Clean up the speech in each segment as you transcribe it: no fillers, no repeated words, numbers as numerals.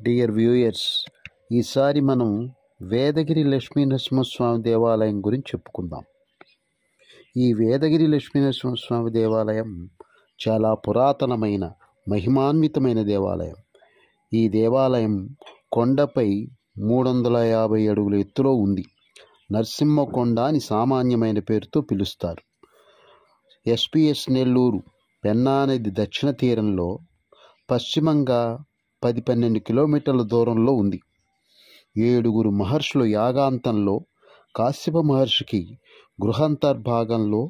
Dear viewers, ఈసారి మనం వేదగిరి లక్ష్మీనరసింహస్వామి దేవాలయం గురించి చెప్పుకుందాం. ఈ వేదగిరి లక్ష్మీనరసింహస్వామి దేవాలయం చాలా పురాతనమైన మహిమాన్వితమైన దేవాలయం. ఈ దేవాలయం కొండపై 350 అడుగుల ఎత్తులో ఉంది. నరసింహకొండ అని సామాన్యమైన పేరుతో పిలుస్తారు. ఎస్పీఎస్ నెల్లూరు పెన్నా నది దక్షిణ తీరంలో పశ్చిమంగా 10-12 కిలోమీటర్ల దూరంలో ఉంది. 7 మహర్షుల యాగాంతంలో కాశ్యప మహర్షికి గృహాంతర్భాగంలో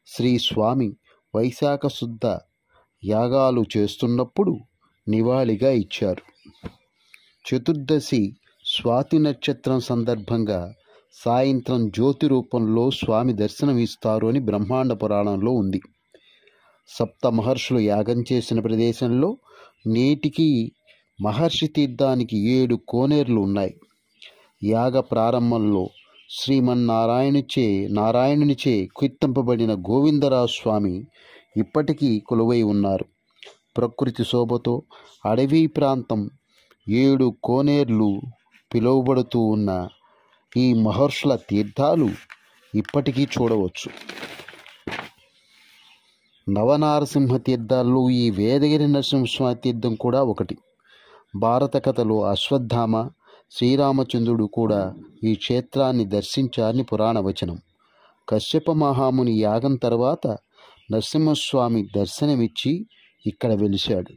శ్రీ స్వామి వైశాఖ శుద్ధ యాగాలు చేస్తున్నప్పుడు నివాళిగా ఇచ్చారు. చతుర్దశి స్వాతి నక్షత్రం సందర్భంగా సాయంత్రం జ్యోతి రూపంలో స్వామి దర్శనమిస్తారు అని బ్రహ్మాండ పురాణంలో ఉంది. సప్త మహర్షులు యాగం చేసిన ప్రదేశంలో నేటికి మహర్షి తీర్థానికి 7 కోనేరులు ఉన్నాయి. యాగ ప్రారంభంలో నారాయణునిచే కీర్తింపబడిన గోవిందరాజు స్వామి ఇప్పటికీ కొలువై ఉన్నారు. ప్రకృతి శోభతో అడవి ప్రాంతం 7 కోనేర్లు పిలువబడుతూ ఉన్న ఈ మహర్షుల తీర్థాలు ఇప్పటికీ చూడవచ్చు. నవనారసింహ తీర్థాల్లో ఈ వేదగిరి నరసింహస్వామి తీర్థం కూడా ఒకటి. భారత కథలో అశ్వత్థామ, శ్రీరామచంద్రుడు కూడా ఈ క్షేత్రాన్ని దర్శించారని పురాణ వచనం. కశ్యప మహాముని యాగం తర్వాత నరసింహస్వామి దర్శనమిచ్చి ఇక్కడ వెలిశాడు.